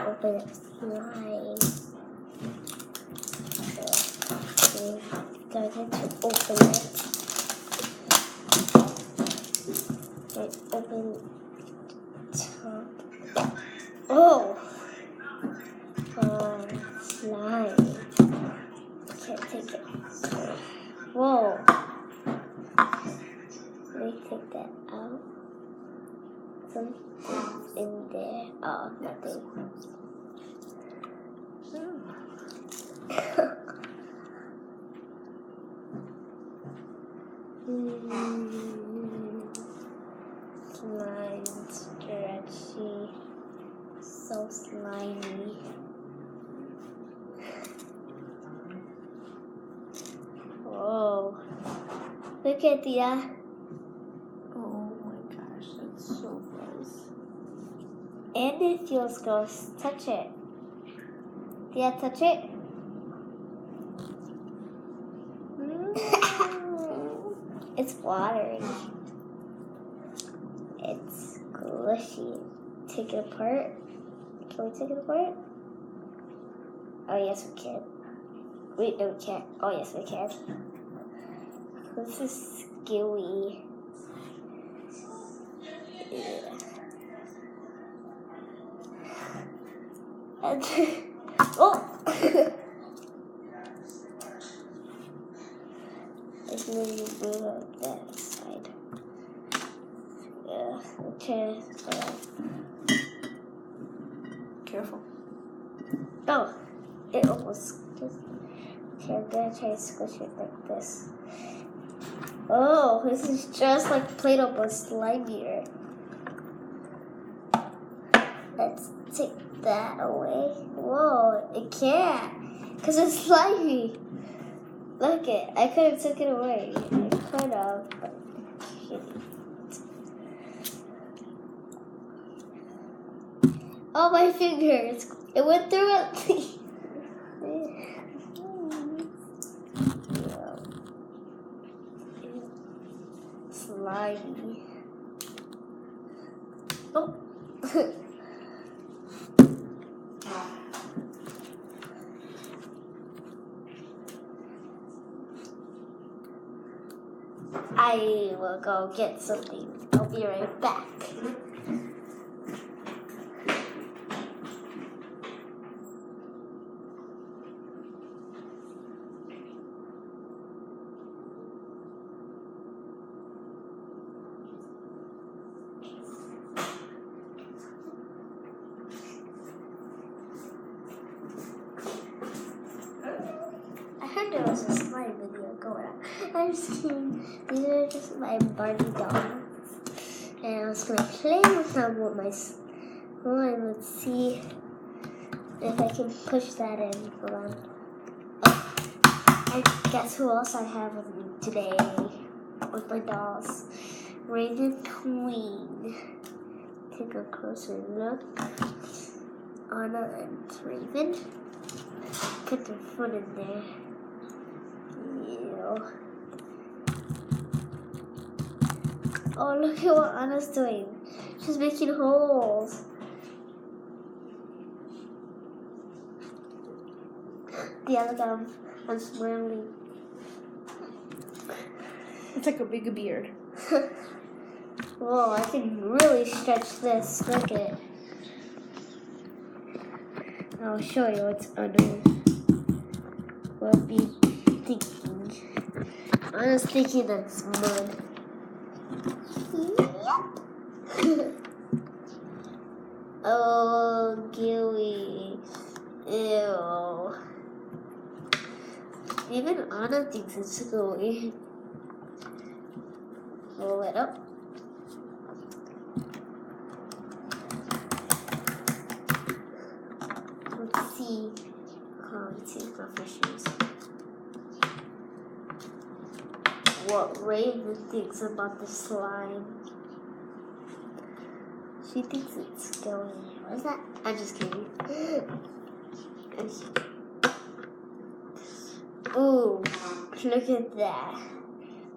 Open up slime. Okay, started to open it. And open top. Oh! Slime. Can't take it. Whoa. Let me take that out. Something's in there. Oh, nothing. Slime, stretchy, so slimy. Whoa. Look at that. Oh my gosh, that's so gross. And it feels gross. Touch it. Yeah, touch it. It's watery. It's squishy. Take it apart. Can we take it apart? Oh, yes, we can. Wait, no, we can't. Oh, yes, we can. This is gooey. Yeah. And oh! Let's move up that side. Okay. Careful. Oh, it almost just. Okay, I'm gonna try to squish it like this. Oh, this is just like Play-Doh but slimier. Let's take that away. Whoa, it can't, because it's slimy. Look it, I could have took it away. I could have, but I didn't. Oh, my fingers. It went through it. Slimy. Oh. I will go get something. I'll be right back. I heard there was a slime video going on. I'm just kidding. These are just my Barbie dolls. And I was going to play with them with my slime. Let's see if I can push that in. Hold on. Oh, and guess who else I have with me today? With my dolls. Raven Queen. Take a closer look. Anna and Raven. Put their foot in there. Ew. Oh, look at what Anna's doing. She's making holes. Yeah, look, I'm smiling. It's like a big beard. Whoa, I can really stretch this. Look at it. I'll show you what's under. What be thinking? I was thinking that's mud. Oh, gooey. Ew. Even Anna thinks it's gooey. Roll it up. Let's see. Let's see my fishes. What Raven thinks about the slime. She thinks it's going. What is that? I'm just kidding. Ooh, look at that.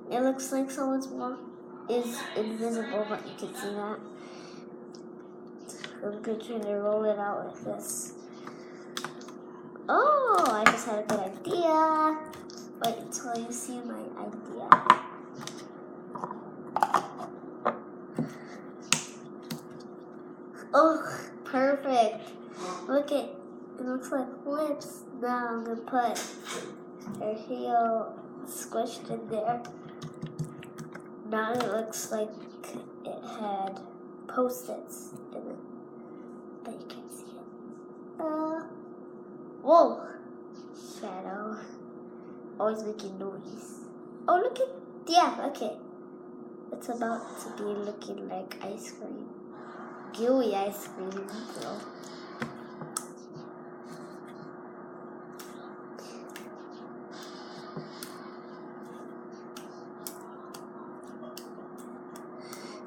It looks like someone's walking. is invisible, but you can see that. I'm going to try to roll it out like this. Oh, I just had a good idea. Wait until you see my idea. Oh, perfect. Look it looks like lips. Now I'm going to put her heel squished in there. Now it looks like it had Post-its in it. But you can't see it. Whoa! Shadow. Always making noise. Oh, look at, yeah, okay. It's about to be looking like ice cream. Gooey ice cream, so.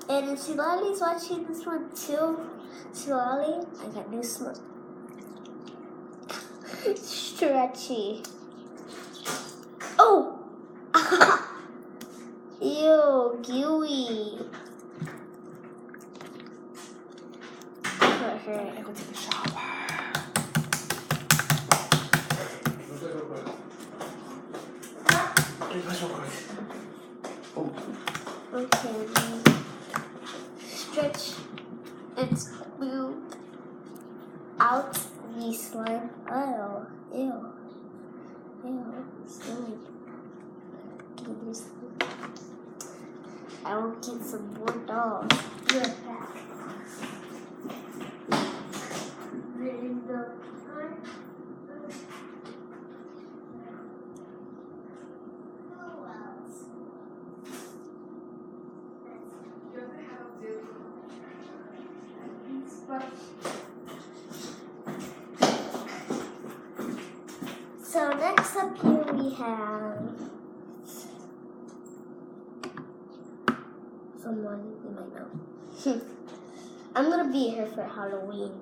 And if Shilali's watching this one too, Shilali, I got new smoke. Stretchy. Oh! Ew, gooey. For her. I go take a shower. Oh. Okay. Stretch and scoop out the slime. Oh, ew. Ew, slime. I will get some more dolls. Good back. So next up here we have someone you might know. I'm gonna be here for Halloween.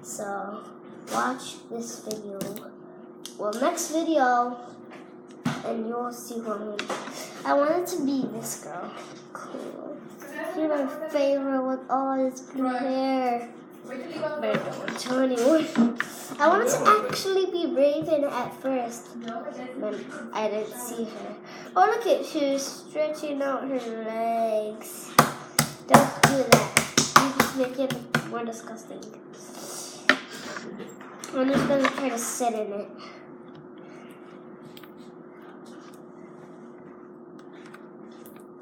So watch this video. Well, next video, and you'll see who I'm gonna be. I wanted to be this girl. Cool. You're my favorite with all this blue hair. But I don't want to anymore. I wanted to actually be Raven at first, but I didn't see her. Oh, look at, she's stretching out her legs. Don't do that. You just make it more disgusting. I'm just gonna try to sit in it.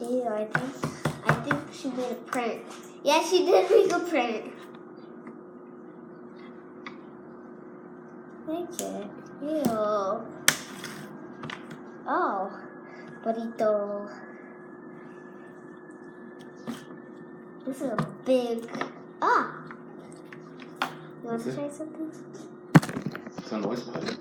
Ew, I think she made a print. Yeah, she did make a print. Make it. Ew. Oh, burrito. This is a big. Ah. You want to try something? It's a noise putty.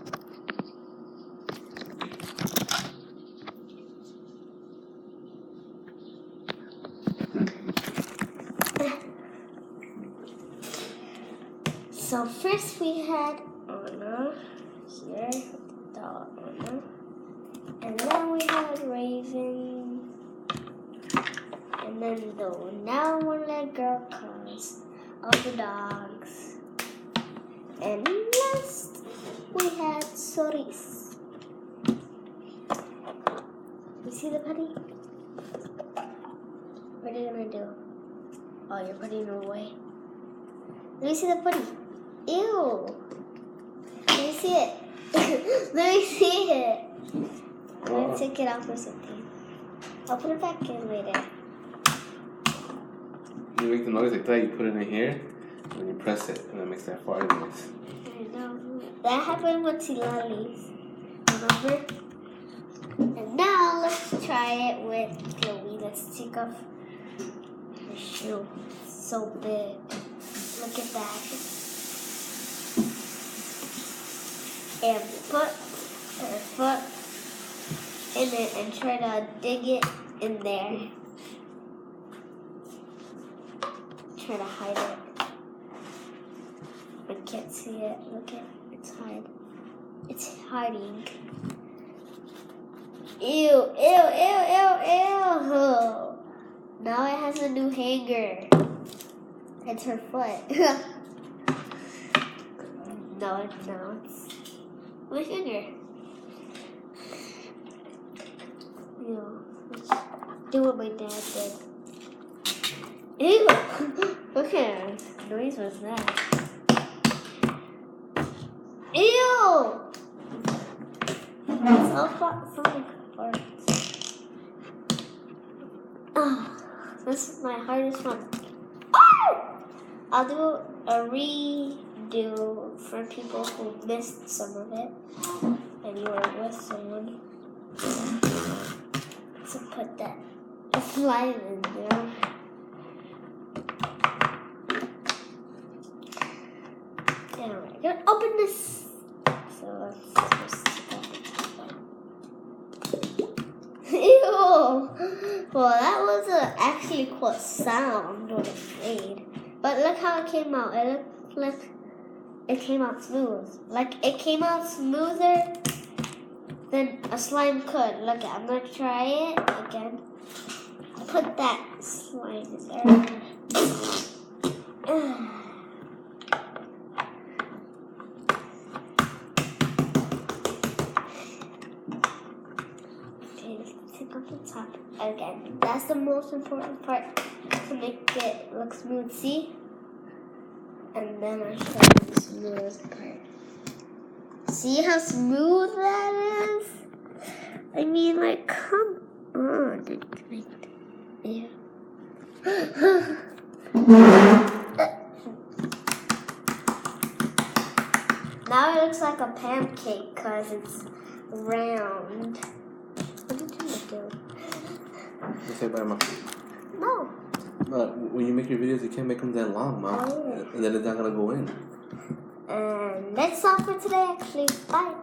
So first we had Anna here, the Anna, and then we had Raven, and then the now one-legged girl cause all the dogs, and last we had Cerise. You see the putty? What are you gonna do? Oh, you're putting it away. Let me see the putty. Ew. Let me see it. Let me see it. Let me take it out or something. I'll put it back in later. You make the noise like that, you put it in here, and then you press it, and it makes that fart noise. I know. That happened with Tilali's. Remember? And now let's try it with Chloe. Let's take off her shoe. It's so big. Look at that. And put her foot in it and try to dig it in there. Try to hide it. I can't see it. Look at it's hide. It's hiding. Ew, ew, ew, ew, ew. Now it has a new hanger. It's her foot. No, it's my finger. Let's do what my dad did. Ew! What kind of noise was that? Ew! It's all something farts. Oh, this is my hardest one. Oh! I'll do a redo for people who missed some of it and you were with someone. So put that slime in there. And we're gonna open this. So let's just ew! Well, that was actually cool sound what it made. But look how it came out. It looked like it came out smooth. Like it came out smoother than a slime could. Look, I'm gonna try it again. Put that slime in there. Okay, let's take off the top again. That's the most important part to make it look smooth. See? And then I show you the smooth part. See how smooth that is? I mean, like, come on. Yeah. Now it looks like a pancake because it's round. What did you do? You say bye, Mom. No. But when you make your videos, you can't make them that long, Mom. Oh. And then it's not gonna go in. And that's all for today, actually. Bye.